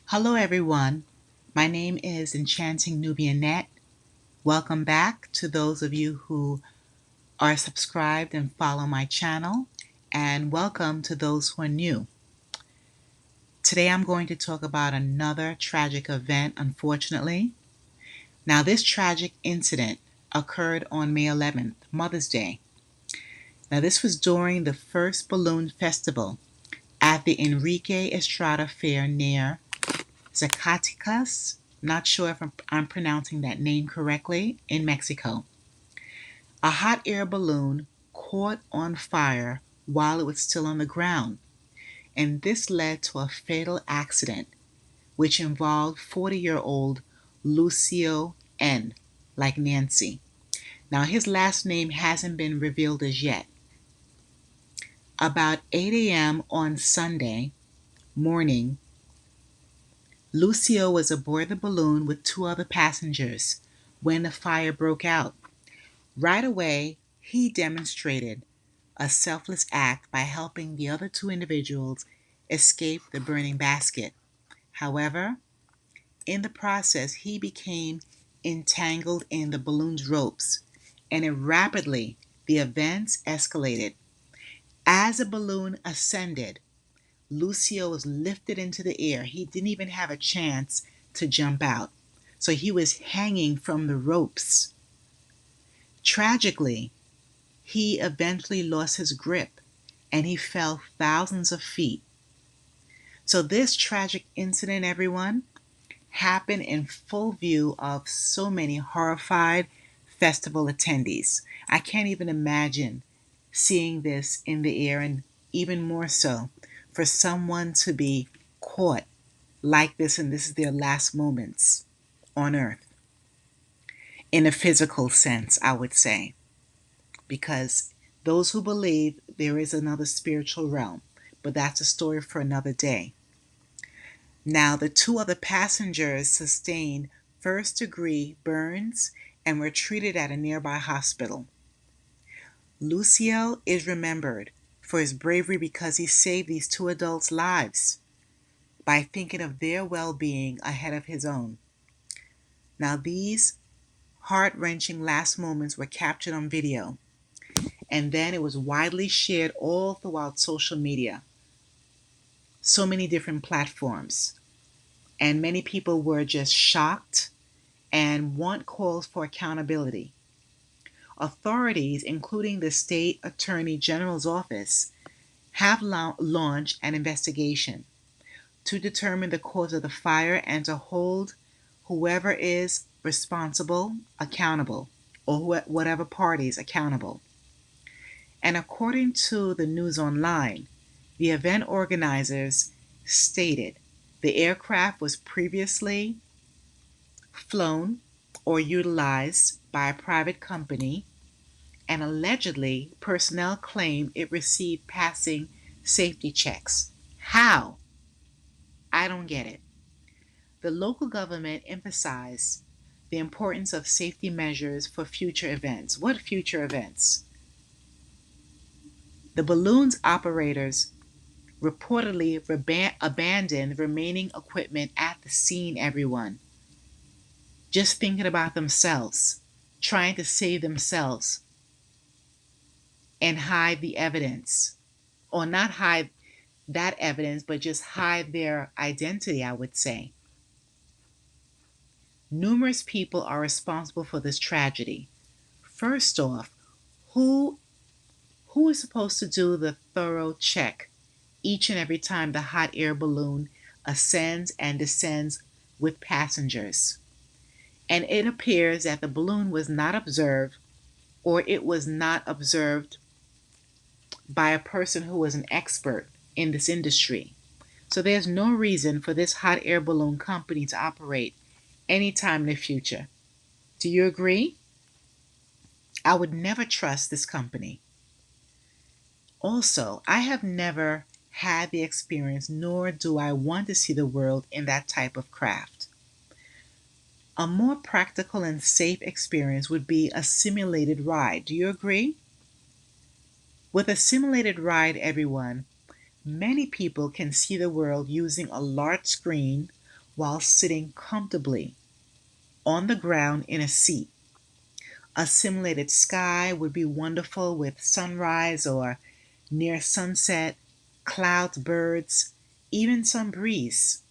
Hello, everyone. My name is Enchanting Nubian Net. Welcome back to those of you who are subscribed and follow my channel, and welcome to those who are new. Today, I'm going to talk about another tragic event, unfortunately. Now, this tragic incident occurred on May 11th, Mother's Day. Now, this was during the first balloon festival at the Enrique Estrada Fair near Zacatecas, not sure if I'm pronouncing that name correctly, in Mexico. A hot air balloon caught on fire while it was still on the ground, and this led to a fatal accident which involved 40-year-old Lucio N., like Nancy. Now, his last name hasn't been revealed as yet. About 8 a.m. on Sunday morning, Lucio was aboard the balloon with two other passengers when the fire broke out. Right away, he demonstrated a selfless act by helping the other two individuals escape the burning basket. However, in the process, he became entangled in the balloon's ropes, and the events escalated. As the balloon ascended, Lucio was lifted into the air. He didn't even have a chance to jump out. So he was hanging from the ropes. Tragically, he eventually lost his grip and he fell thousands of feet. So this tragic incident, everyone, happened in full view of so many horrified festival attendees. I can't even imagine seeing this in the air, and even more so for someone to be caught like this, and this is their last moments on earth, in a physical sense, I would say, because those who believe there is another spiritual realm, but that's a story for another day. Now, the two other passengers sustained first-degree burns and were treated at a nearby hospital. Lucio is remembered for his bravery because he saved these two adults' lives by thinking of their well-being ahead of his own. Now, these heart-wrenching last moments were captured on video, and then it was widely shared all throughout social media, so many different platforms, and many people were just shocked and want calls for accountability. Authorities, including the State Attorney General's office, have launched an investigation to determine the cause of the fire and to hold whoever is responsible accountable, or whatever parties accountable. And according to the News Online, the event organizers stated the aircraft was previously flown or utilized by a private company, and allegedly personnel claim it received passing safety checks. How? I don't get it. The local government emphasized the importance of safety measures for future events. What future events? The balloon's operators reportedly abandoned remaining equipment at the scene, everyone. Just thinking about themselves, trying to save themselves and hide the evidence. Or not hide that evidence, but just hide their identity, I would say. Numerous people are responsible for this tragedy. First off, who who is supposed to do the thorough check each and every time the hot air balloon ascends and descends with passengers? And it appears that the balloon was not observed, or it was not observed by a person who was an expert in this industry. So there's no reason for this hot air balloon company to operate anytime in the future. Do you agree? I would never trust this company. Also, I have never had the experience, nor do I want to see the world in that type of craft. A more practical and safe experience would be a simulated ride. Do you agree? With a simulated ride, everyone, many people can see the world using a large screen while sitting comfortably on the ground in a seat. A simulated sky would be wonderful with sunrise or near sunset, clouds, birds, even some breeze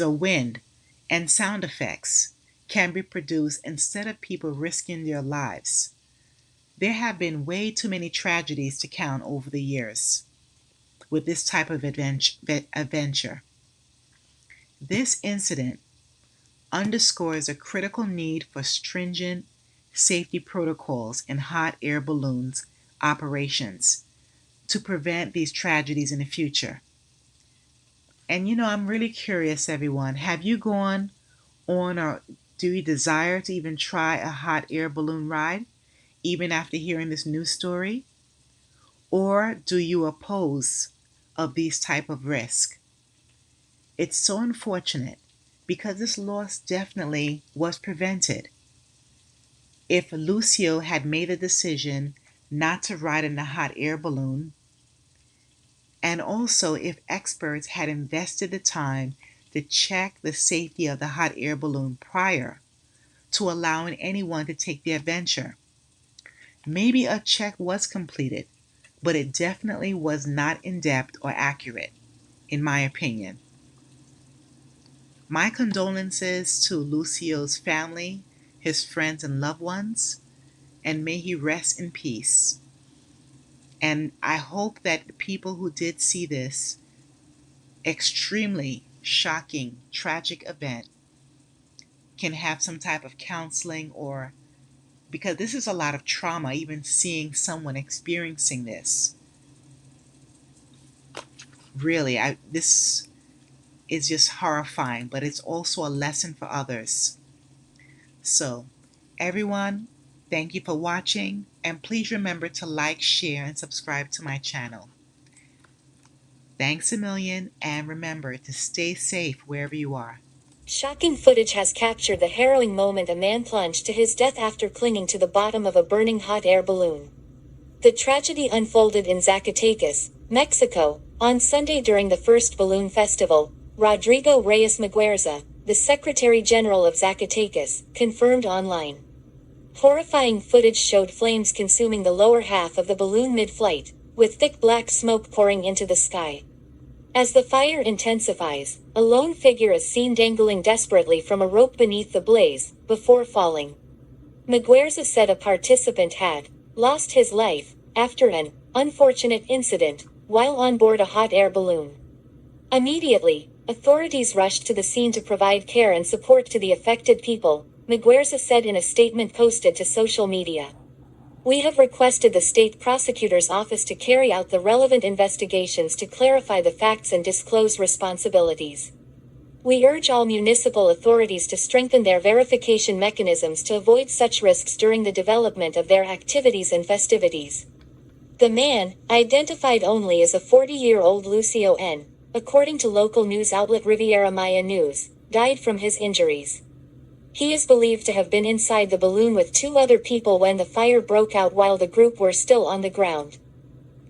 or wind, and sound effects can be produced instead of people risking their lives. There have been way too many tragedies to count over the years with this type of adventure. This incident underscores a critical need for stringent safety protocols in hot air balloons operations to prevent these tragedies in the future. And I'm really curious, everyone. Have you gone on, or do you desire to even try a hot air balloon ride, even after hearing this news story? Or do you oppose of these type of risk? It's so unfortunate because this loss definitely was prevented. If Lucio had made a decision not to ride in the hot air balloon, and also if experts had invested the time to check the safety of the hot air balloon prior to allowing anyone to take the adventure, maybe a check was completed, but it definitely was not in depth or accurate, in my opinion. My condolences to Lucio's family, his friends, and loved ones, and may he rest in peace. And I hope that the people who did see this extremely shocking, tragic event can have some type of counseling, or because this is a lot of trauma, even seeing someone experiencing this. Really, this is just horrifying, but it's also a lesson for others. So, everyone, thank you for watching, and please remember to like, share, and subscribe to my channel. Thanks a million, and remember to stay safe wherever you are. Shocking footage has captured the harrowing moment a man plunged to his death after clinging to the bottom of a burning hot air balloon. The tragedy unfolded in Zacatecas, Mexico, on Sunday during the first balloon festival. Rodrigo Reyes Muguerza, the Secretary General of Zacatecas, confirmed online. Horrifying footage showed flames consuming the lower half of the balloon mid-flight, with thick black smoke pouring into the sky. As the fire intensifies, a lone figure is seen dangling desperately from a rope beneath the blaze, before falling. Muguerza said a participant had lost his life after an unfortunate incident while on board a hot air balloon. Immediately, authorities rushed to the scene to provide care and support to the affected people, Muguerza said in a statement posted to social media. We have requested the state prosecutor's office to carry out the relevant investigations to clarify the facts and disclose responsibilities. We urge all municipal authorities to strengthen their verification mechanisms to avoid such risks during the development of their activities and festivities. The man, identified only as a 40-year-old Lucio N., according to local news outlet Riviera Maya News, died from his injuries. He is believed to have been inside the balloon with two other people when the fire broke out while the group were still on the ground.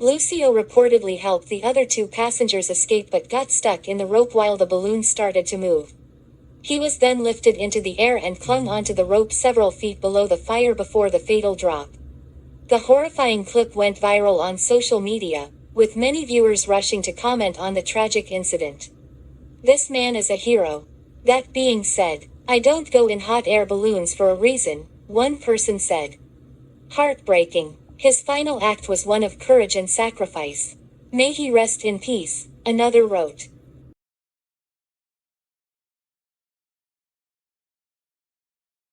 Lucio reportedly helped the other two passengers escape but got stuck in the rope while the balloon started to move. He was then lifted into the air and clung onto the rope several feet below the fire before the fatal drop. The horrifying clip went viral on social media, with many viewers rushing to comment on the tragic incident. This man is a hero. That being said, I don't go in hot air balloons for a reason, one person said. Heartbreaking. His final act was one of courage and sacrifice. May he rest in peace, another wrote.